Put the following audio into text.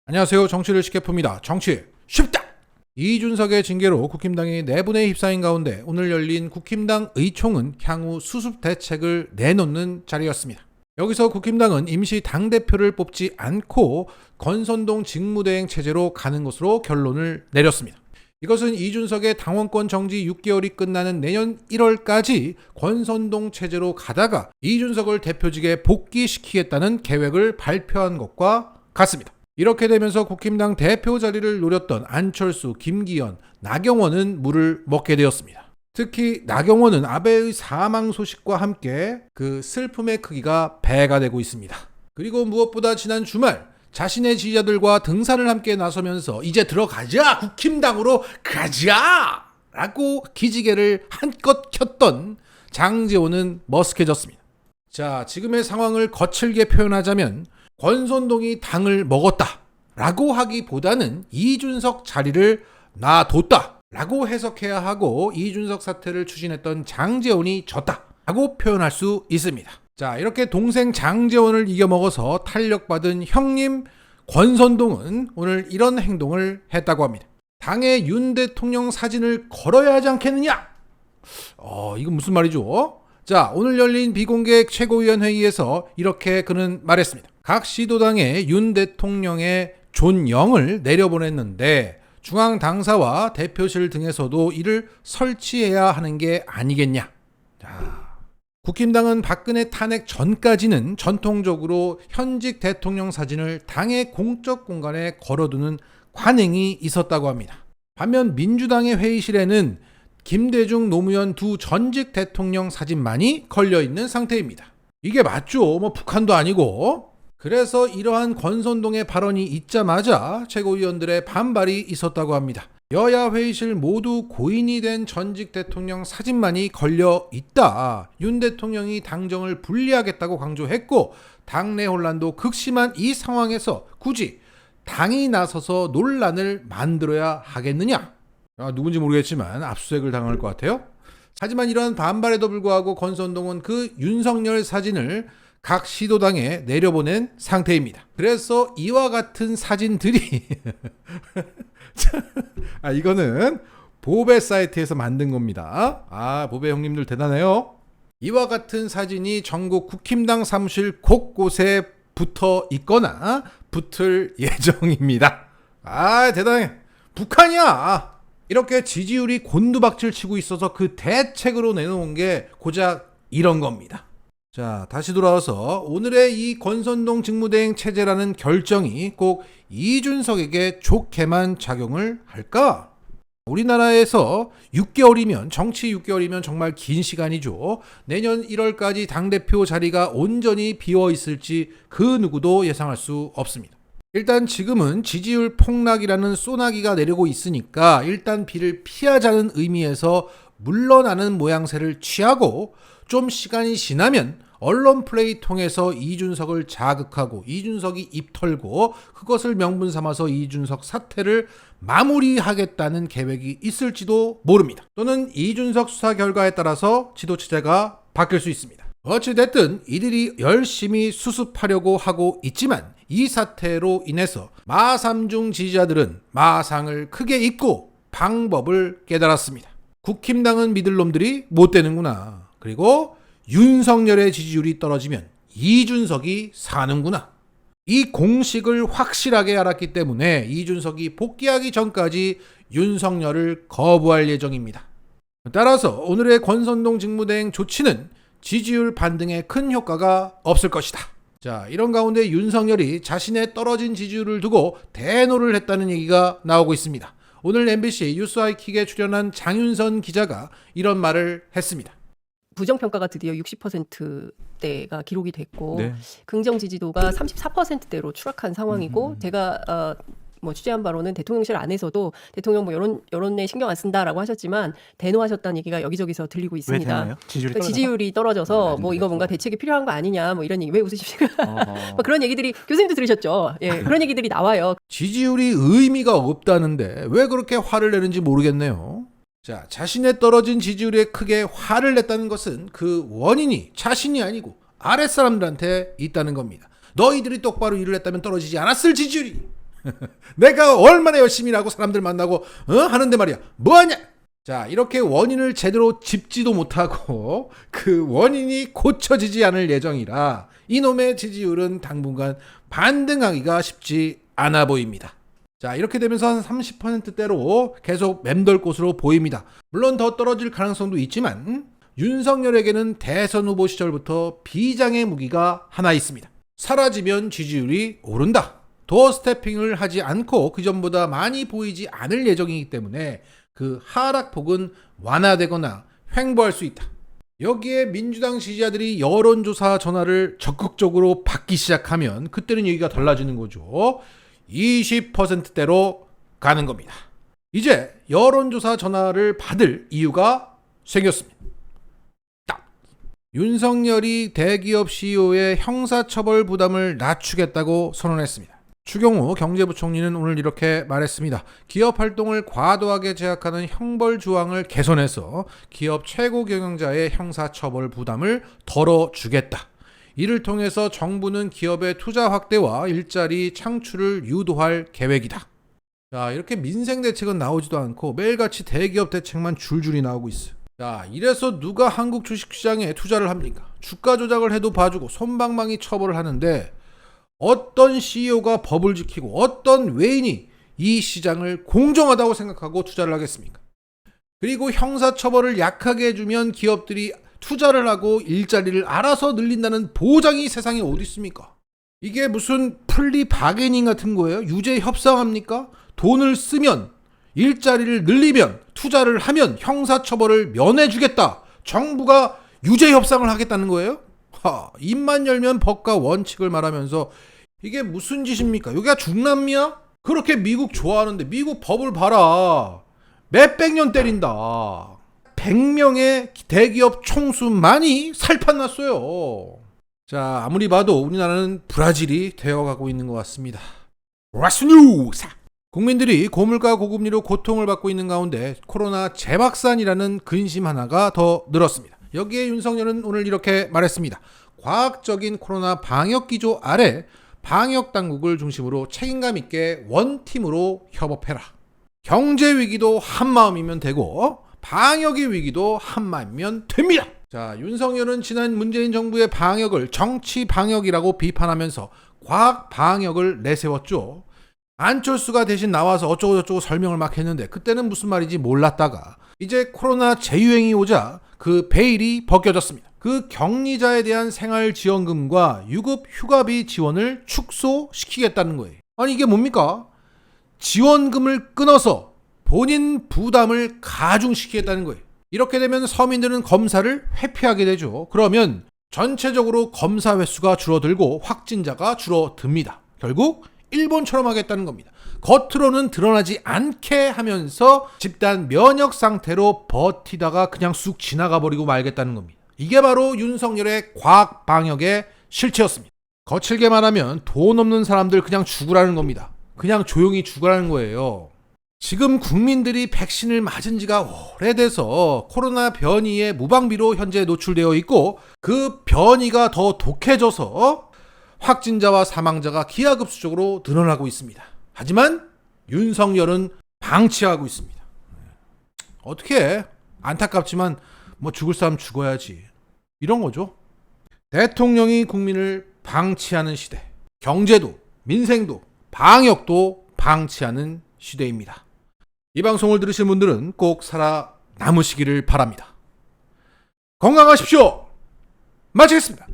안녕하세요. 정치를 쉽게 풉니다. 정치 쉽다! 이준석의 징계로 국힘당이 내분에 휩싸인 가운데 오늘 열린 국힘당 의총은 향후 수습 대책을 내놓는 자리였습니다. 여기서 국힘당은 임시 당대표를 뽑지 않고 권선동 직무대행 체제로 가는 것으로 결론을 내렸습니다. 이것은 이준석의 당원권 정지 6개월이 끝나는 내년 1월까지 권선동 체제로 가다가 이준석을 대표직에 복귀시키겠다는 계획을 발표한 것과 같습니다. 이렇게 되면서 국힘당 대표 자리를 노렸던 안철수, 김기현, 나경원은 물을 먹게 되었습니다. 특히 나경원은 아베의 사망 소식과 함께 그 슬픔의 크기가 배가 되고 있습니다. 그리고 무엇보다 지난 주말 자신의 지지자들과 등산을 함께 나서면서 이제 들어가자! 국힘당으로 가자! 라고 기지개를 한껏 켰던 장제원은 머쓱해졌습니다. 자, 지금의 상황을 거칠게 표현하자면 권선동이 당을 먹었다 라고 하기보다는 이준석 자리를 놔뒀다 라고 해석해야 하고 이준석 사태를 추진했던 장제원이 졌다 라고 표현할 수 있습니다. 자, 이렇게 동생 장제원을 이겨먹어서 탄력받은 형님 권선동은 오늘 이런 행동을 했다고 합니다. 당에 윤 대통령 사진을 걸어야 하지 않겠느냐? 이건 무슨 말이죠? 자, 오늘 열린 비공개 최고위원회의에서 이렇게 그는 말했습니다. 각 시도당에 윤 대통령의 존영을 내려보냈는데 중앙당사와 대표실 등에서도 이를 설치해야 하는 게 아니겠냐. 자, 국힘당은 박근혜 탄핵 전까지는 전통적으로 현직 대통령 사진을 당의 공적 공간에 걸어두는 관행이 있었다고 합니다. 반면 민주당의 회의실에는 김대중, 노무현 두 전직 대통령 사진만이 걸려있는 상태입니다. 이게 맞죠? 북한도 아니고. 그래서 이러한 권선동의 발언이 있자마자 최고위원들의 반발이 있었다고 합니다. 여야 회의실 모두 고인이 된 전직 대통령 사진만이 걸려 있다. 윤 대통령이 당정을 분리하겠다고 강조했고 당내 혼란도 극심한 이 상황에서 굳이 당이 나서서 논란을 만들어야 하겠느냐? 누군지 모르겠지만 압수수색을 당할 것 같아요. 하지만 이러한 반발에도 불구하고 권선동은 그 윤석열 사진을 각 시도당에 내려보낸 상태입니다. 그래서 이와 같은 사진들이 이거는 보배 사이트에서 만든 겁니다. 보배 형님들 대단해요. 이와 같은 사진이 전국 국힘당 사무실 곳곳에 붙어 있거나 붙을 예정입니다. 대단해. 북한이야. 이렇게 지지율이 곤두박질 치고 있어서 그 대책으로 내놓은 게 고작 이런 겁니다. 자, 다시 돌아와서 오늘의 이 권선동 직무대행 체제라는 결정이 꼭 이준석에게 좋게만 작용을 할까? 우리나라에서 6개월이면 정치 6개월이면 정말 긴 시간이죠. 내년 1월까지 당대표 자리가 온전히 비어 있을지 그 누구도 예상할 수 없습니다. 일단 지금은 지지율 폭락이라는 소나기가 내리고 있으니까 일단 비를 피하자는 의미에서 물러나는 모양새를 취하고 좀 시간이 지나면 언론 플레이 통해서 이준석을 자극하고 이준석이 입 털고 그것을 명분 삼아서 이준석 사태를 마무리하겠다는 계획이 있을지도 모릅니다. 또는 이준석 수사 결과에 따라서 지도체제가 바뀔 수 있습니다. 어찌됐든 이들이 열심히 수습하려고 하고 있지만 이 사태로 인해서 마3중 지지자들은 마상을 크게 입고 방법을 깨달았습니다. 국힘당은 믿을 놈들이 못 되는구나. 그리고 윤석열의 지지율이 떨어지면 이준석이 사는구나. 이 공식을 확실하게 알았기 때문에 이준석이 복귀하기 전까지 윤석열을 거부할 예정입니다. 따라서 오늘의 권선동 직무대행 조치는 지지율 반등에 큰 효과가 없을 것이다. 자, 이런 가운데 윤석열이 자신의 떨어진 지지율을 두고 대노를 했다는 얘기가 나오고 있습니다. 오늘 MBC 뉴스하이킥에 출연한 장윤선 기자가 이런 말을 했습니다. 부정평가가 드디어 60%대가 기록이 됐고 네. 긍정 지지도가 34%대로 추락한 상황이고 제가 취재한 바로는 대통령실 안에서도 대통령 여론에 신경 안 쓴다라고 하셨지만 대노하셨다는 얘기가 여기저기서 들리고 왜 있습니다. 되나요? 지지율이 떨어져서 이거 뭔가 대책이 필요한 거 아니냐 이런 얘기 왜 웃으십니까? 그런 얘기들이 교수님도 들으셨죠? 예, 그런 얘기들이 나와요. 지지율이 의미가 없다는데 왜 그렇게 화를 내는지 모르겠네요. 자, 자신의 떨어진 지지율에 크게 화를 냈다는 것은 그 원인이 자신이 아니고 아랫사람들한테 있다는 겁니다. 너희들이 똑바로 일을 했다면 떨어지지 않았을 지지율이. 내가 얼마나 열심히 일하고 사람들 만나고 하는데 말이야. 뭐하냐? 자, 이렇게 원인을 제대로 짚지도 못하고 그 원인이 고쳐지지 않을 예정이라 이놈의 지지율은 당분간 반등하기가 쉽지 않아 보입니다. 자, 이렇게 되면서 한 30%대로 계속 맴돌 것으로 보입니다. 물론 더 떨어질 가능성도 있지만 윤석열에게는 대선 후보 시절부터 비장의 무기가 하나 있습니다. 사라지면 지지율이 오른다. 도어 스태핑을 하지 않고 그전보다 많이 보이지 않을 예정이기 때문에 그 하락폭은 완화되거나 횡보할 수 있다. 여기에 민주당 지지자들이 여론조사 전화를 적극적으로 받기 시작하면 그때는 얘기가 달라지는 거죠. 20%대로 가는 겁니다. 이제 여론조사 전화를 받을 이유가 생겼습니다. 윤석열이 대기업 CEO의 형사처벌 부담을 낮추겠다고 선언했습니다. 추경호 경제부총리는 오늘 이렇게 말했습니다. 기업 활동을 과도하게 제약하는 형벌 조항을 개선해서 기업 최고 경영자의 형사처벌 부담을 덜어주겠다. 이를 통해서 정부는 기업의 투자 확대와 일자리 창출을 유도할 계획이다. 자, 이렇게 민생 대책은 나오지도 않고 매일같이 대기업 대책만 줄줄이 나오고 있어요. 자, 이래서 누가 한국 주식시장에 투자를 합니까? 주가 조작을 해도 봐주고 솜방망이 처벌을 하는데 어떤 CEO가 법을 지키고 어떤 외인이 이 시장을 공정하다고 생각하고 투자를 하겠습니까? 그리고 형사처벌을 약하게 해주면 기업들이 투자를 하고 일자리를 알아서 늘린다는 보장이 세상에 어디 있습니까? 이게 무슨 플리 바게닝 같은 거예요? 유죄 협상합니까? 돈을 쓰면 일자리를 늘리면 투자를 하면 형사처벌을 면해주겠다. 정부가 유죄 협상을 하겠다는 거예요? 입만 열면 법과 원칙을 말하면서 이게 무슨 짓입니까? 여기가 중남미야? 그렇게 미국 좋아하는데 미국 법을 봐라. 몇백 년 때린다. 100명의 대기업 총수만이 살판났어요. 자, 아무리 봐도 우리나라는 브라질이 되어가고 있는 것 같습니다. 라스뉴사! 국민들이 고물가 고금리로 고통을 받고 있는 가운데 코로나 재확산이라는 근심 하나가 더 늘었습니다. 여기에 윤석열은 오늘 이렇게 말했습니다. 과학적인 코로나 방역 기조 아래 방역 당국을 중심으로 책임감 있게 원팀으로 협업해라. 경제 위기도 한마음이면 되고 방역의 위기도 한마음이면 됩니다. 자, 윤석열은 지난 문재인 정부의 방역을 정치 방역이라고 비판하면서 과학 방역을 내세웠죠. 안철수가 대신 나와서 어쩌고저쩌고 설명을 막 했는데 그때는 무슨 말인지 몰랐다가 이제 코로나 재유행이 오자 그 베일이 벗겨졌습니다. 그 격리자에 대한 생활지원금과 유급 휴가비 지원을 축소시키겠다는 거예요. 아니 이게 뭡니까? 지원금을 끊어서 본인 부담을 가중시키겠다는 거예요. 이렇게 되면 서민들은 검사를 회피하게 되죠. 그러면 전체적으로 검사 횟수가 줄어들고 확진자가 줄어듭니다. 결국 일본처럼 하겠다는 겁니다. 겉으로는 드러나지 않게 하면서 집단 면역 상태로 버티다가 그냥 쑥 지나가 버리고 말겠다는 겁니다. 이게 바로 윤석열의 과학 방역의 실체였습니다. 거칠게 말하면 돈 없는 사람들 그냥 죽으라는 겁니다. 그냥 조용히 죽으라는 거예요. 지금 국민들이 백신을 맞은 지가 오래돼서 코로나 변이의 무방비로 현재 노출되어 있고 그 변이가 더 독해져서 확진자와 사망자가 기하급수적으로 늘어나고 있습니다. 하지만 윤석열은 방치하고 있습니다. 어떻게 해? 안타깝지만 뭐 죽을 사람 죽어야지. 이런 거죠. 대통령이 국민을 방치하는 시대. 경제도, 민생도, 방역도 방치하는 시대입니다. 이 방송을 들으신 분들은 꼭 살아남으시기를 바랍니다. 건강하십시오. 마치겠습니다.